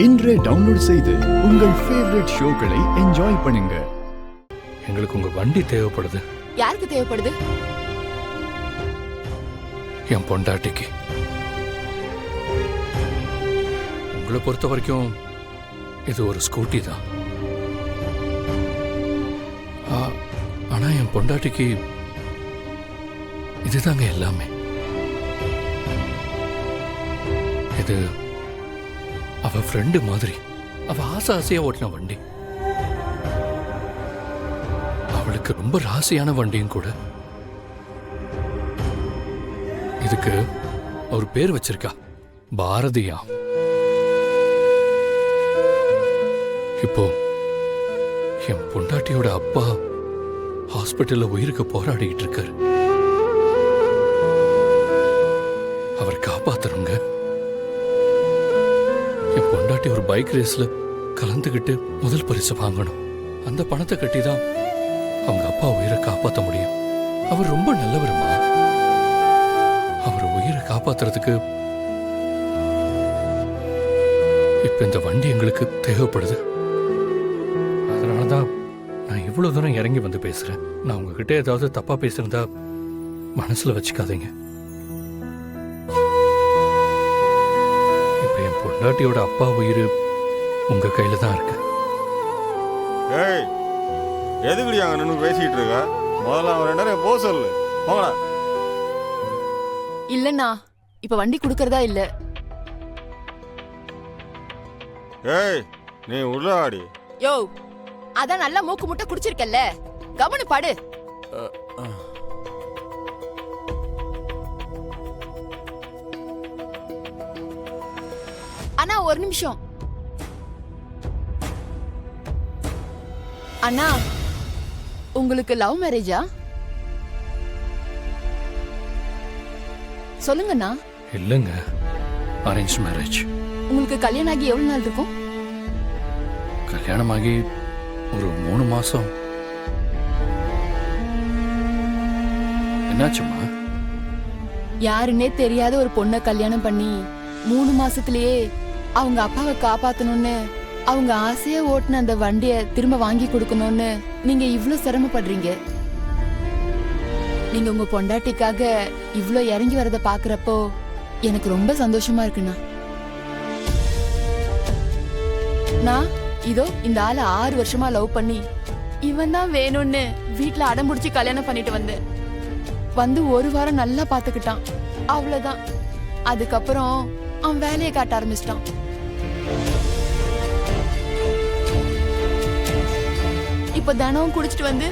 இன்றே டவுன்லோட் செய்து உங்கள் ஃபேவரட் ஷோக்களை என்ஜாய் பண்ணுங்க. எங்களுக்கு உங்க வண்டி தேவைப்படுது. யாருக்கு தேவைப்படுது? என் பொண்டாட்டிக்கு. உங்களை பொறுத்த வரைக்கும் இது ஒரு ஸ்கூட்டி தான். ஆனா என் பொண்டாட்டிக்கு இதுதாங்க எல்லாமே. இது அவ ஃப்ரெண்டு மாதிரி. அவ ஆசையா ஓட்டின வண்டி. அவளுக்கு ரொம்ப ராசியான வண்டியும் கூட. இதுக்கு ஒரு பேர் வச்சிருக்கா, பாரதியா. இப்போ என் பொண்டாட்டியோட அப்பா ஹாஸ்பிட்டல்ல உயிருக்கு போராடிட்டு இருக்காரு. அவர் காப்பாத்துறவங்க. என் பொண்டாட்டி ஒரு பைக் ரேஸ்ல கலந்துகிட்டு முதல் பரிசு வாங்கணும். அந்த பணத்தை கட்டி தான் அவங்க அப்பா உயிரை காப்பாற்ற முடியும். அவர் ரொம்ப நல்லவருமா. அவர் உயிரை காப்பாத்துறதுக்கு இப்ப இந்த வண்டி எங்களுக்கு தேவைப்படுது. அதனாலதான் நான் இவ்வளவு தூரம் இறங்கி வந்து பேசுறேன். நான் உங்ககிட்ட ஏதாவது தப்பா பேசியிருந்தா மனசுல வச்சுக்காதீங்க. இப்ப என் பொண்டாட்டியோட அப்பா உயிர் உங்க கையில தான் இருக்கு. ஏய், எதுக்குடி அங்க நின்று பேசிட்டு இருக்க? முதல்ல அவன் 2 போ சொல்லு. போங்கடா. இல்லண்ணா, இப்ப வண்டி குடுக்கறதா இல்ல. ஏய், நீ உள்ள ஆடி. யோ, அதான் நல்லா மூக்கு முட்டை குடிச்சிருக்கல்ல, கவனு பாடு. அண்ணா ஒரு நிமிஷம். அண்ணா, உங்களுக்கு லவ் மேரேஜா? சொல்லுங்கண்ணா. இல்லங்க, அரேஞ்ச் மேரேஜ். உங்களுக்கு கல்யாணம் ஆகி எவ்வளவு நாள் இருக்கும்? கல்யாணமாகி ஒரு 3 மாசம். என்னாச்சுமா? யாருன்னே தெரியாத ஒரு பொண்ணை கல்யாணம் பண்ணி 3 மாசத்திலேயே அவங்க அப்பாவை காப்பாத்தணும்னு, அவங்க ஆசையா ஓட்டுன அந்த வண்டிய திரும்ப வாங்கி கொடுக்கணும்னு நீங்க இவ்ளோ சிரமப்படுறீங்க. நீங்க உங்க பொண்டாட்டிக்காக இவ்ளோ இறங்கி வரத பாக்குறப்போ எனக்கு ரொம்ப சந்தோஷமா இருக்குண்ணா. நான் இதோ இந்த ஆளை 6 வருஷமா லவ் பண்ணி இவன் தான் வேணும்னு வீட்டுல அடம்பிடிச்சு கல்யாணம் பண்ணிட்டு வந்தேன். வந்து 1 வாரம் நல்லா பாத்துக்கிட்டான். அவ்வளவுதான். அதுக்கப்புறம் அவன் வேலையை காட்ட ஆரம்பிச்சிட்டான். இப்ப தினமும் குடிச்சிட்டு வந்து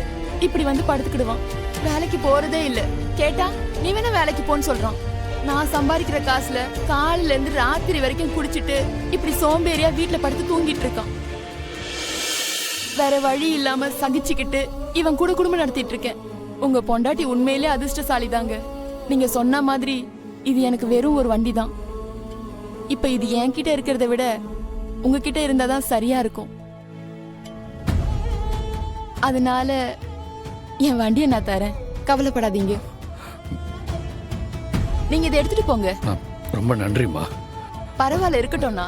இப்படி வந்து படுத்துக்கிடுவான். வேலைக்கு போறதே இல்ல. கேட்டா நீ வேணா வேலைக்கு போன்னு சொல்றான். நான் சம்பாதிக்கிற காசுல காலையில இருந்து ராத்திரி வரைக்கும் குடிச்சிட்டு இப்படி சோம்பேறியா வீட்டுல படுத்து தூங்கிட்டு இருக்கான். வேற வழி இல்லாம சகிச்சுக்கிட்டு இவன் கூட குடும்பம் நடத்திட்டு இருக்கேன். உங்க பொண்டாட்டி உண்மையிலே அதிர்ஷ்டசாலி தாங்க. நீங்க சொன்ன மாதிரி இது எனக்கு வெறும் ஒரு வண்டி தான். இப்ப இது என்கிட்ட இருக்கிறத விட உங்ககிட்ட இருந்தாதான் சரியா இருக்கும். அதனால என் வண்டியை நான் தரேன், கவலைப்படாதீங்க. நீங்க இதை எடுத்துட்டு போங்க. ரொம்ப நன்றிமா. பரவாயில்ல, இருக்கட்டும்ண்ணா.